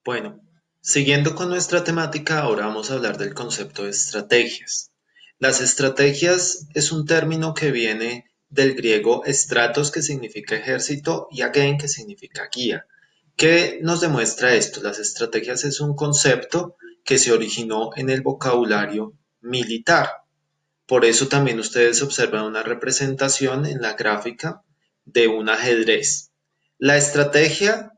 Bueno, siguiendo con nuestra temática, ahora vamos a hablar del concepto de estrategias. Las estrategias es un término que viene del griego stratos, que significa ejército, y agen, que significa guía. ¿Qué nos demuestra esto? Las estrategias es un concepto que se originó en el vocabulario militar. Por eso también ustedes observan una representación en la gráfica de un ajedrez. La estrategia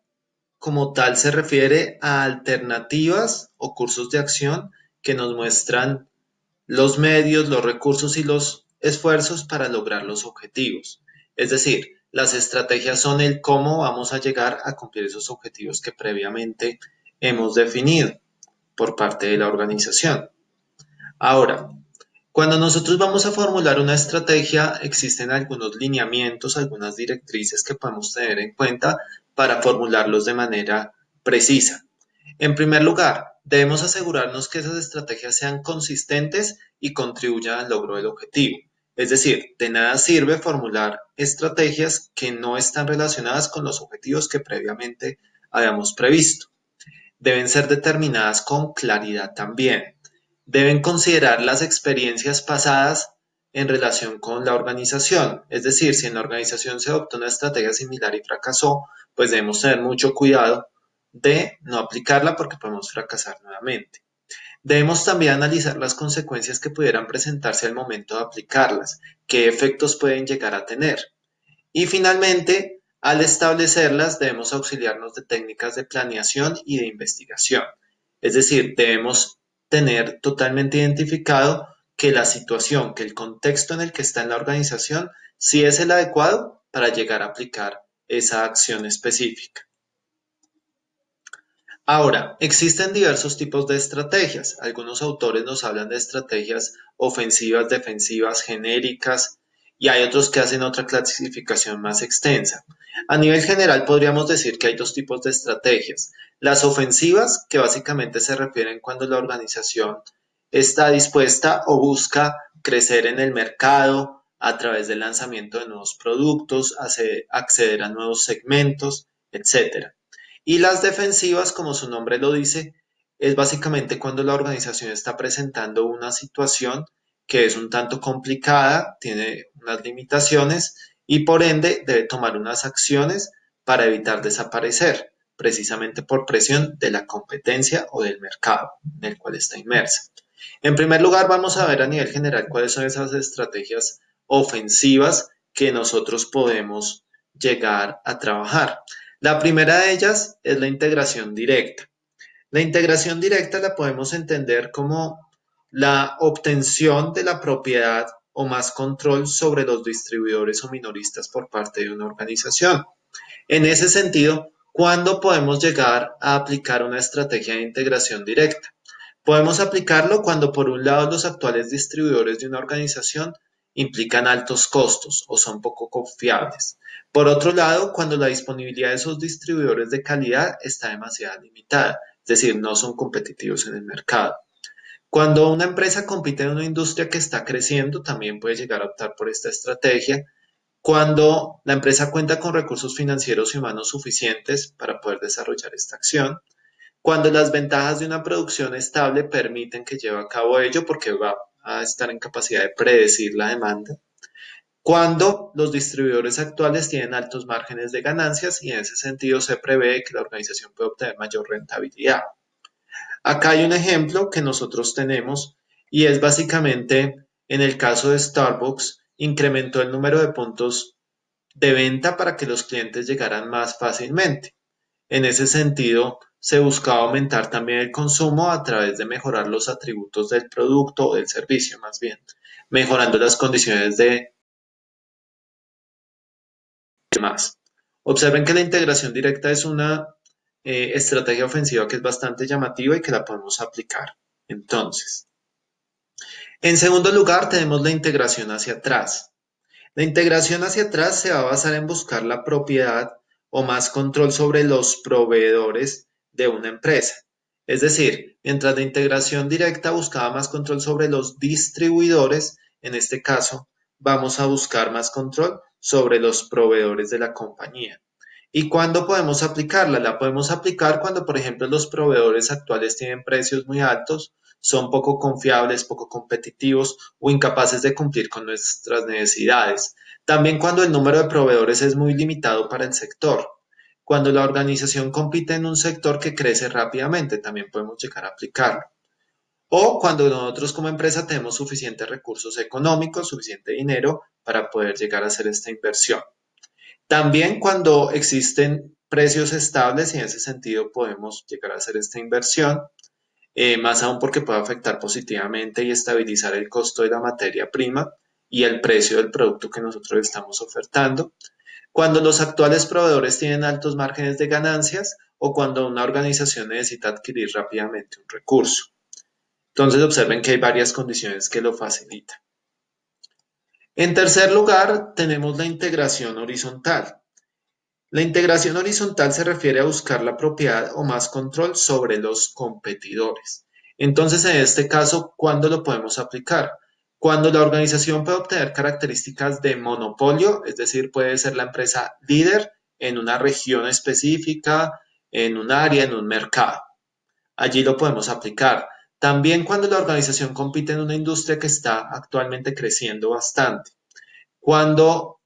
como tal se refiere a alternativas o cursos de acción que nos muestran los medios, los recursos y los esfuerzos para lograr los objetivos. Es decir, las estrategias son el cómo vamos a llegar a cumplir esos objetivos que previamente hemos definido por parte de la organización. Ahora, cuando nosotros vamos a formular una estrategia, existen algunos lineamientos, algunas directrices que podemos tener en cuenta para formularlos de manera precisa. En primer lugar, debemos asegurarnos que esas estrategias sean consistentes y contribuyan al logro del objetivo. Es decir, de nada sirve formular estrategias que no están relacionadas con los objetivos que previamente habíamos previsto. Deben ser determinadas con claridad también. Deben considerar las experiencias pasadas en relación con la organización. Es decir, si en la organización se adoptó una estrategia similar y fracasó, pues debemos tener mucho cuidado de no aplicarla porque podemos fracasar nuevamente. Debemos también analizar las consecuencias que pudieran presentarse al momento de aplicarlas, qué efectos pueden llegar a tener. Y finalmente, al establecerlas, debemos auxiliarnos de técnicas de planeación y de investigación. Es decir, debemos tener totalmente identificado que la situación, que el contexto en el que está en la organización, sí es el adecuado para llegar a aplicar esa acción específica. Ahora, existen diversos tipos de estrategias. Algunos autores nos hablan de estrategias ofensivas, defensivas, genéricas, y hay otros que hacen otra clasificación más extensa. A nivel general, podríamos decir que hay dos tipos de estrategias. Las ofensivas, que básicamente se refieren cuando la organización está dispuesta o busca crecer en el mercado a través del lanzamiento de nuevos productos, acceder a nuevos segmentos, etcétera. Y las defensivas, como su nombre lo dice, es básicamente cuando la organización está presentando una situación que es un tanto complicada, tiene unas limitaciones y por ende debe tomar unas acciones para evitar desaparecer, precisamente por presión de la competencia o del mercado en el cual está inmersa. En primer lugar, vamos a ver a nivel general cuáles son esas estrategias ofensivas que nosotros podemos llegar a trabajar. La primera de ellas es la integración directa. La integración directa la podemos entender como la obtención de la propiedad o más control sobre los distribuidores o minoristas por parte de una organización. En ese sentido, ¿cuándo podemos llegar a aplicar una estrategia de integración directa? Podemos aplicarlo cuando por un lado los actuales distribuidores de una organización implican altos costos o son poco confiables. Por otro lado, cuando la disponibilidad de esos distribuidores de calidad está demasiado limitada, es decir, no son competitivos en el mercado. Cuando una empresa compite en una industria que está creciendo, también puede llegar a optar por esta estrategia. Cuando la empresa cuenta con recursos financieros y humanos suficientes para poder desarrollar esta acción, cuando las ventajas de una producción estable permiten que lleve a cabo ello porque va a estar en capacidad de predecir la demanda, cuando los distribuidores actuales tienen altos márgenes de ganancias y en ese sentido se prevé que la organización puede obtener mayor rentabilidad. Acá hay un ejemplo que nosotros tenemos y es básicamente en el caso de Starbucks, incrementó el número de puntos de venta para que los clientes llegaran más fácilmente. En ese sentido, se buscaba aumentar también el consumo a través de mejorar los atributos del producto o del servicio, más bien, mejorando las condiciones de demás. Observen que la integración directa es una estrategia ofensiva que es bastante llamativa y que la podemos aplicar. Entonces, en segundo lugar, tenemos la integración hacia atrás. La integración hacia atrás se va a basar en buscar la propiedad o más control sobre los proveedores de una empresa. Es decir, mientras la integración directa buscaba más control sobre los distribuidores, en este caso vamos a buscar más control sobre los proveedores de la compañía. ¿Y cuándo podemos aplicarla? La podemos aplicar cuando, por ejemplo, los proveedores actuales tienen precios muy altos, son poco confiables, poco competitivos o incapaces de cumplir con nuestras necesidades. También cuando el número de proveedores es muy limitado para el sector. Cuando la organización compite en un sector que crece rápidamente, también podemos llegar a aplicarlo. O cuando nosotros como empresa tenemos suficientes recursos económicos, suficiente dinero para poder llegar a hacer esta inversión. También cuando existen precios estables y en ese sentido podemos llegar a hacer esta inversión, más aún porque puede afectar positivamente y estabilizar el costo de la materia prima y el precio del producto que nosotros estamos ofertando. Cuando los actuales proveedores tienen altos márgenes de ganancias o cuando una organización necesita adquirir rápidamente un recurso. Entonces observen que hay varias condiciones que lo facilitan. En tercer lugar, tenemos la integración horizontal. La integración horizontal se refiere a buscar la propiedad o más control sobre los competidores. Entonces, en este caso, ¿cuándo lo podemos aplicar? Cuando la organización puede obtener características de monopolio, es decir, puede ser la empresa líder en una región específica, en un área, en un mercado. Allí lo podemos aplicar. También cuando la organización compite en una industria que está actualmente creciendo bastante. Cuando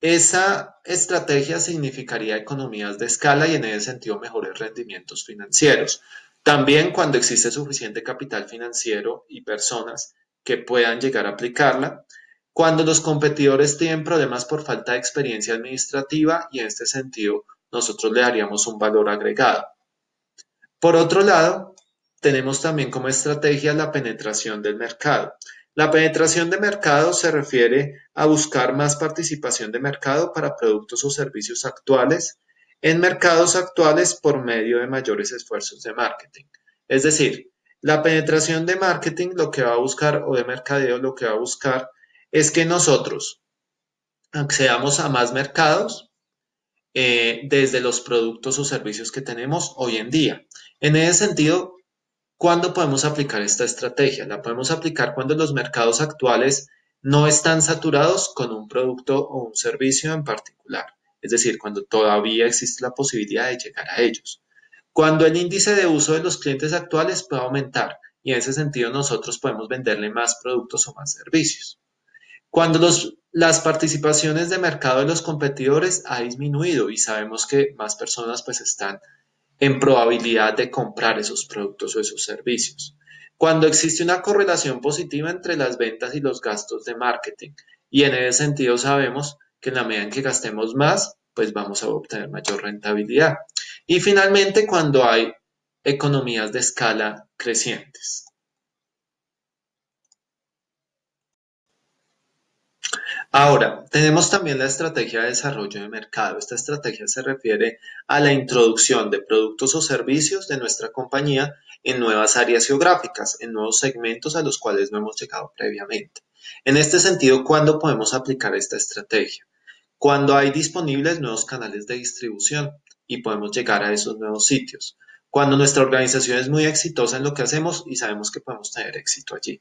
esa estrategia significaría economías de escala y en ese sentido mejores rendimientos financieros. También cuando existe suficiente capital financiero y personas que puedan llegar a aplicarla. Cuando los competidores tienen problemas por falta de experiencia administrativa y en este sentido nosotros le daríamos un valor agregado. Por otro lado, tenemos también como estrategia la penetración del mercado. La penetración de mercado se refiere a buscar más participación de mercado para productos o servicios actuales en mercados actuales por medio de mayores esfuerzos de marketing. Es decir, la penetración de marketing lo que va a buscar o de mercadeo lo que va a buscar es que nosotros accedamos a más mercados desde los productos o servicios que tenemos hoy en día. En ese sentido, ¿cuándo podemos aplicar esta estrategia? La podemos aplicar cuando los mercados actuales no están saturados con un producto o un servicio en particular, es decir, cuando todavía existe la posibilidad de llegar a ellos. Cuando el índice de uso de los clientes actuales puede aumentar y en ese sentido nosotros podemos venderle más productos o más servicios. Cuando las participaciones de mercado de los competidores ha disminuido y sabemos que más personas pues están en probabilidad de comprar esos productos o esos servicios. Cuando existe una correlación positiva entre las ventas y los gastos de marketing y en ese sentido sabemos que en la medida en que gastemos más, pues vamos a obtener mayor rentabilidad. Y finalmente, cuando hay economías de escala crecientes. Ahora, tenemos también la estrategia de desarrollo de mercado. Esta estrategia se refiere a la introducción de productos o servicios de nuestra compañía en nuevas áreas geográficas, en nuevos segmentos a los cuales no hemos llegado previamente. En este sentido, ¿cuándo podemos aplicar esta estrategia? Cuando hay disponibles nuevos canales de distribución y podemos llegar a esos nuevos sitios. Cuando nuestra organización es muy exitosa en lo que hacemos y sabemos que podemos tener éxito allí.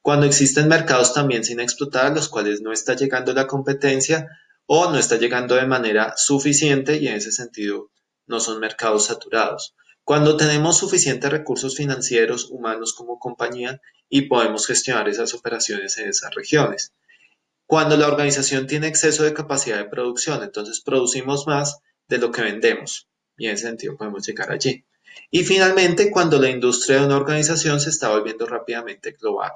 Cuando existen mercados también sin explotar, a los cuales no está llegando la competencia o no está llegando de manera suficiente y en ese sentido no son mercados saturados. Cuando tenemos suficientes recursos financieros, humanos como compañía y podemos gestionar esas operaciones en esas regiones. Cuando la organización tiene exceso de capacidad de producción, entonces producimos más de lo que vendemos y en ese sentido podemos llegar allí. Y finalmente, cuando la industria de una organización se está volviendo rápidamente global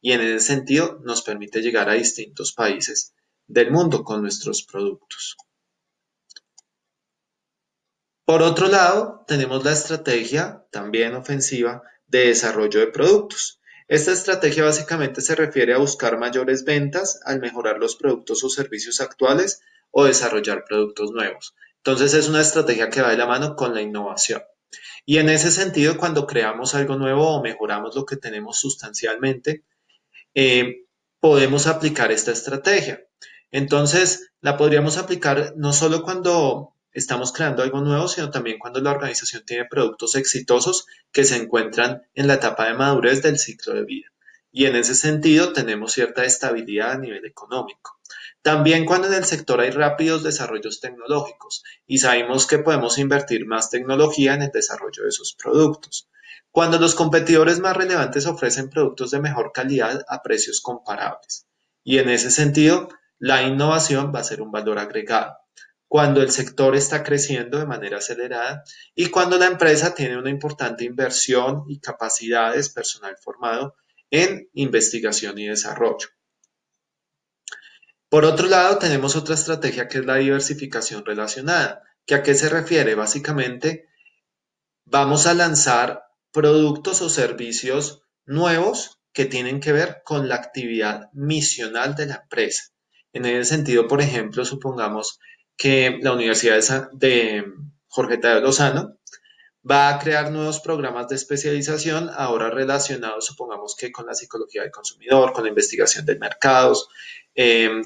y en ese sentido nos permite llegar a distintos países del mundo con nuestros productos. Por otro lado, tenemos la estrategia, también ofensiva, de desarrollo de productos. Esta estrategia básicamente se refiere a buscar mayores ventas al mejorar los productos o servicios actuales o desarrollar productos nuevos. Entonces es una estrategia que va de la mano con la innovación. Y en ese sentido, cuando creamos algo nuevo o mejoramos lo que tenemos sustancialmente, eh, podemos aplicar esta estrategia. Entonces, la podríamos aplicar no solo cuando estamos creando algo nuevo, sino también cuando la organización tiene productos exitosos que se encuentran en la etapa de madurez del ciclo de vida. Y en ese sentido tenemos cierta estabilidad a nivel económico. También cuando en el sector hay rápidos desarrollos tecnológicos y sabemos que podemos invertir más tecnología en el desarrollo de esos productos. Cuando los competidores más relevantes ofrecen productos de mejor calidad a precios comparables. Y en ese sentido, la innovación va a ser un valor agregado. Cuando el sector está creciendo de manera acelerada y cuando la empresa tiene una importante inversión y capacidades personal formado en investigación y desarrollo. Por otro lado, tenemos otra estrategia que es la diversificación relacionada, que a qué se refiere. Básicamente, vamos a lanzar productos o servicios nuevos que tienen que ver con la actividad misional de la empresa. En ese sentido, por ejemplo, supongamos que la Universidad de Jorge Tadeo Lozano va a crear nuevos programas de especialización ahora relacionados, supongamos que con la psicología del consumidor, con la investigación de mercados,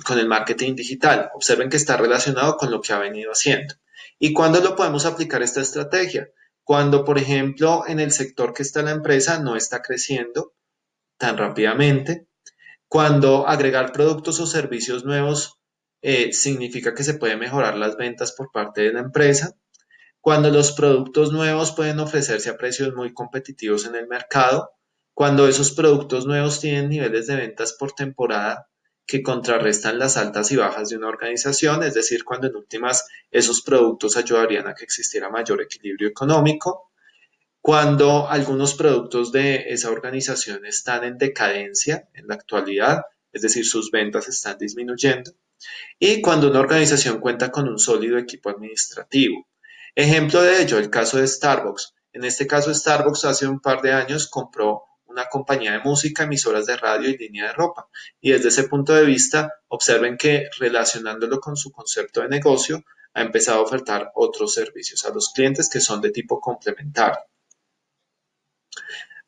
con el marketing digital. Observen que está relacionado con lo que ha venido haciendo. ¿Y cuándo lo podemos aplicar esta estrategia? Cuando, por ejemplo, en el sector que está la empresa no está creciendo tan rápidamente, cuando agregar productos o servicios nuevos significa que se puede mejorar las ventas por parte de la empresa, cuando los productos nuevos pueden ofrecerse a precios muy competitivos en el mercado, cuando esos productos nuevos tienen niveles de ventas por temporada que contrarrestan las altas y bajas de una organización, es decir, cuando en últimas esos productos ayudarían a que existiera mayor equilibrio económico, cuando algunos productos de esa organización están en decadencia en la actualidad, es decir, sus ventas están disminuyendo, y cuando una organización cuenta con un sólido equipo administrativo. Ejemplo de ello, el caso de Starbucks. En este caso, Starbucks hace un par de años compró una compañía de música, emisoras de radio y línea de ropa. Y desde ese punto de vista, observen que relacionándolo con su concepto de negocio, ha empezado a ofertar otros servicios a los clientes que son de tipo complementario.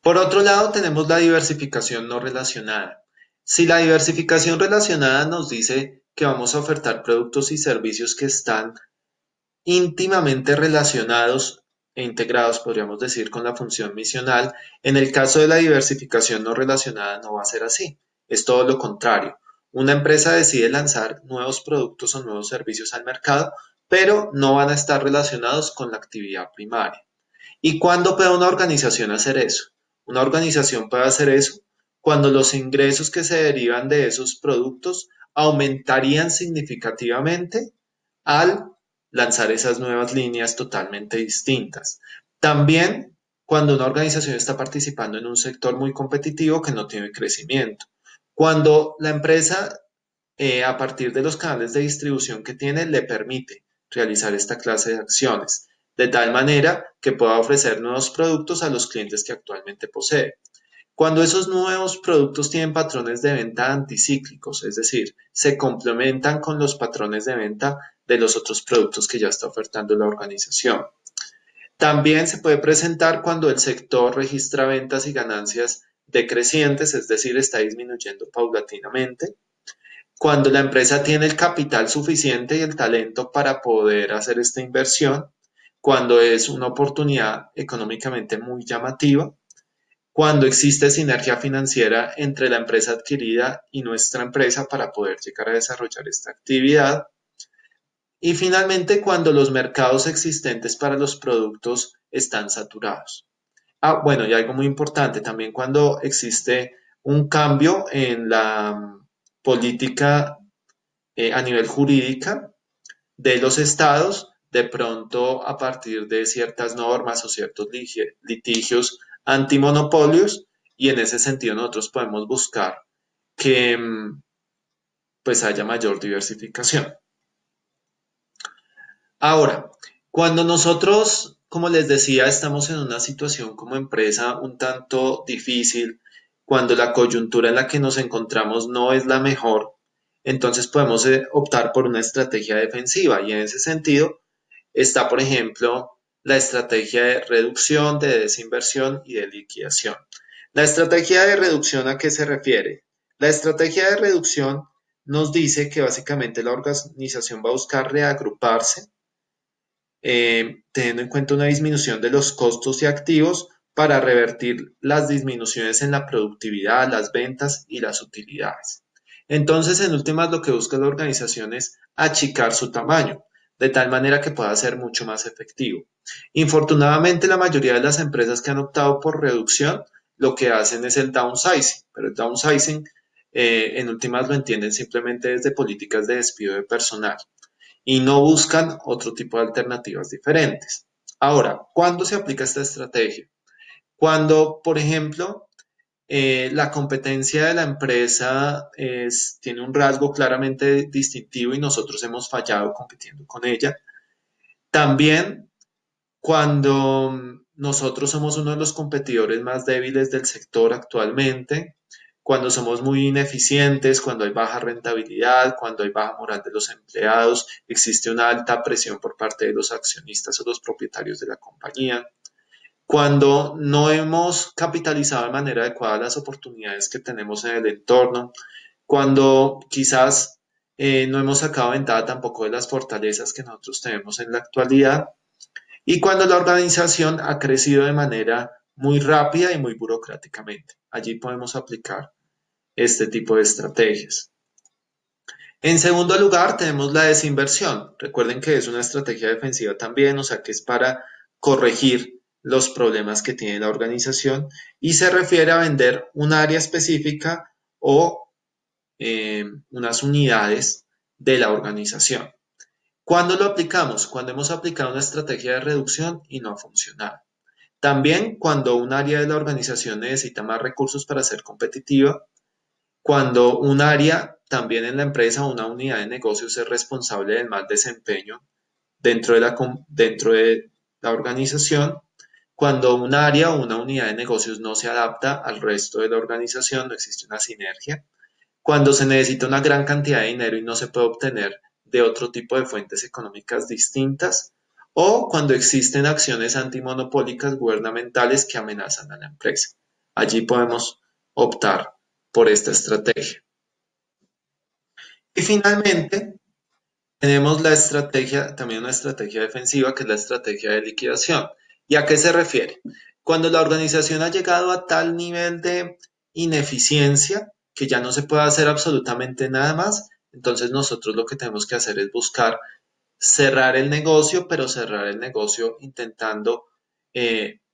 Por otro lado, tenemos la diversificación no relacionada. Si la diversificación relacionada nos dice que vamos a ofertar productos y servicios que están íntimamente relacionados e integrados, podríamos decir, con la función misional, en el caso de la diversificación no relacionada no va a ser así. Es todo lo contrario. Una empresa decide lanzar nuevos productos o nuevos servicios al mercado, pero no van a estar relacionados con la actividad primaria. ¿Y cuándo puede una organización hacer eso? Una organización puede hacer eso cuando los ingresos que se derivan de esos productos aumentarían significativamente al lanzar esas nuevas líneas totalmente distintas. También cuando una organización está participando en un sector muy competitivo que no tiene crecimiento. Cuando la empresa, a partir de los canales de distribución que tiene, le permite realizar esta clase de acciones, de tal manera que pueda ofrecer nuevos productos a los clientes que actualmente posee. Cuando esos nuevos productos tienen patrones de venta anticíclicos, es decir, se complementan con los patrones de venta de los otros productos que ya está ofertando la organización. También se puede presentar cuando el sector registra ventas y ganancias decrecientes, es decir, está disminuyendo paulatinamente. Cuando la empresa tiene el capital suficiente y el talento para poder hacer esta inversión, cuando es una oportunidad económicamente muy llamativa, cuando existe sinergia financiera entre la empresa adquirida y nuestra empresa para poder llegar a desarrollar esta actividad. Y finalmente, cuando los mercados existentes para los productos están saturados. Ah, bueno, y algo muy importante, también cuando existe un cambio en la política a nivel jurídica de los estados, de pronto a partir de ciertas normas o ciertos litigios antimonopolios, y en ese sentido nosotros podemos buscar que pues haya mayor diversificación. Ahora, cuando nosotros, como les decía, estamos en una situación como empresa un tanto difícil, cuando la coyuntura en la que nos encontramos no es la mejor, entonces podemos optar por una estrategia defensiva y en ese sentido está, por ejemplo, la estrategia de reducción, de desinversión y de liquidación. La estrategia de reducción, ¿a qué se refiere? La estrategia de reducción nos dice que básicamente la organización va a buscar reagruparse, teniendo en cuenta una disminución de los costos y activos para revertir las disminuciones en la productividad, las ventas y las utilidades. Entonces, en últimas, lo que busca la organización es achicar su tamaño, de tal manera que pueda ser mucho más efectivo. Infortunadamente, la mayoría de las empresas que han optado por reducción, lo que hacen es el downsizing, pero el downsizing, en últimas, lo entienden simplemente desde políticas de despido de personal y no buscan otro tipo de alternativas diferentes. Ahora, ¿cuándo se aplica esta estrategia? Cuando, por ejemplo, la competencia de la empresa tiene un rasgo claramente distintivo y nosotros hemos fallado compitiendo con ella. También cuando nosotros somos uno de los competidores más débiles del sector actualmente, cuando somos muy ineficientes, cuando hay baja rentabilidad, cuando hay baja moral de los empleados, existe una alta presión por parte de los accionistas o los propietarios de la compañía, cuando no hemos capitalizado de manera adecuada las oportunidades que tenemos en el entorno, cuando quizás no hemos sacado ventaja tampoco de las fortalezas que nosotros tenemos en la actualidad y cuando la organización ha crecido de manera muy rápida y muy burocráticamente. Allí podemos aplicar este tipo de estrategias. En segundo lugar, tenemos la desinversión. Recuerden que es una estrategia defensiva también, o sea que es para corregir los problemas que tiene la organización y se refiere a vender un área específica o unas unidades de la organización. ¿Cuándo lo aplicamos? Cuando hemos aplicado una estrategia de reducción y no ha funcionado. También cuando un área de la organización necesita más recursos para ser competitiva, cuando un área también en la empresa o una unidad de negocios es responsable del mal desempeño dentro de la organización, cuando un área o una unidad de negocios no se adapta al resto de la organización, no existe una sinergia, cuando se necesita una gran cantidad de dinero y no se puede obtener de otro tipo de fuentes económicas distintas, o cuando existen acciones antimonopólicas gubernamentales que amenazan a la empresa. Allí podemos optar por esta estrategia. Y finalmente, tenemos la estrategia, también una estrategia defensiva, que es la estrategia de liquidación. ¿Y a qué se refiere? Cuando la organización ha llegado a tal nivel de ineficiencia que ya no se puede hacer absolutamente nada más, entonces nosotros lo que tenemos que hacer es buscar cerrar el negocio, pero cerrar el negocio intentando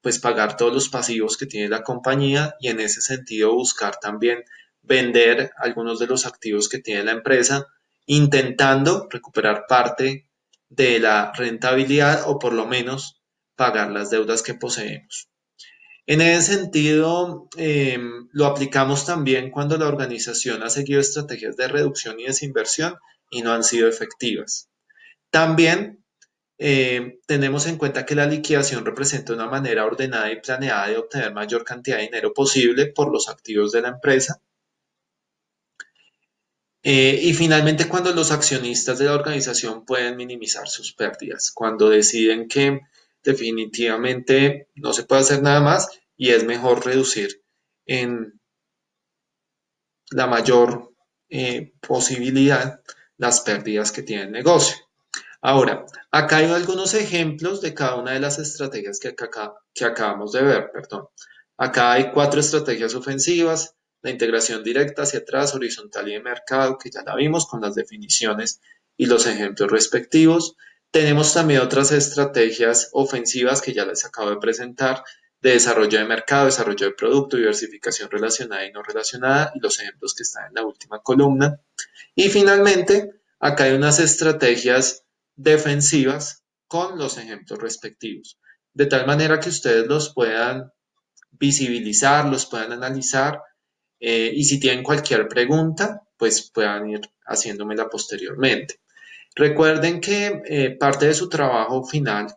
pues pagar todos los pasivos que tiene la compañía y en ese sentido buscar también vender algunos de los activos que tiene la empresa, intentando recuperar parte de la rentabilidad o por lo menos pagar las deudas que poseemos. En ese sentido, lo aplicamos también cuando la organización ha seguido estrategias de reducción y desinversión y no han sido efectivas. También tenemos en cuenta que la liquidación representa una manera ordenada y planeada de obtener mayor cantidad de dinero posible por los activos de la empresa. Y finalmente, cuando los accionistas de la organización pueden minimizar sus pérdidas, cuando deciden que definitivamente no se puede hacer nada más y es mejor reducir en la mayor posibilidad las pérdidas que tiene el negocio. Ahora, acá hay algunos ejemplos de cada una de las estrategias que acabamos de ver, perdón. Acá hay 4 estrategias ofensivas, la integración directa hacia atrás, horizontal y de mercado, que ya la vimos con las definiciones y los ejemplos respectivos. Tenemos también otras estrategias ofensivas que ya les acabo de presentar, de desarrollo de mercado, desarrollo de producto, diversificación relacionada y no relacionada, y los ejemplos que están en la última columna. Y finalmente, acá hay unas estrategias defensivas con los ejemplos respectivos, de tal manera que ustedes los puedan visibilizar, los puedan analizar y si tienen cualquier pregunta, pues puedan ir haciéndomela posteriormente. Recuerden que parte de su trabajo final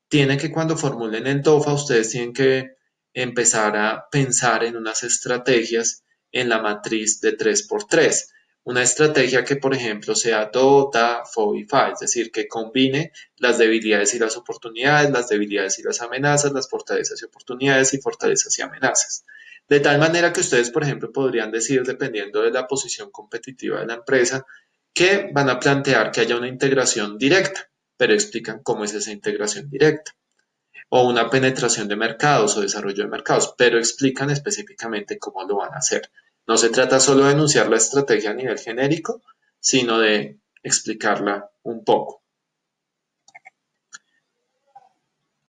tiene que cuando formulen el DOFA, ustedes tienen que empezar a pensar en unas estrategias en la matriz de 3x3. Una estrategia que, por ejemplo, sea DO, DA, FO y FA, es decir, que combine las debilidades y las oportunidades, las debilidades y las amenazas, las fortalezas y oportunidades y fortalezas y amenazas. De tal manera que ustedes, por ejemplo, podrían decir, dependiendo de la posición competitiva de la empresa, que van a plantear que haya una integración directa, pero explican cómo es esa integración directa, o una penetración de mercados o desarrollo de mercados, pero explican específicamente cómo lo van a hacer. No se trata solo de enunciar la estrategia a nivel genérico, sino de explicarla un poco.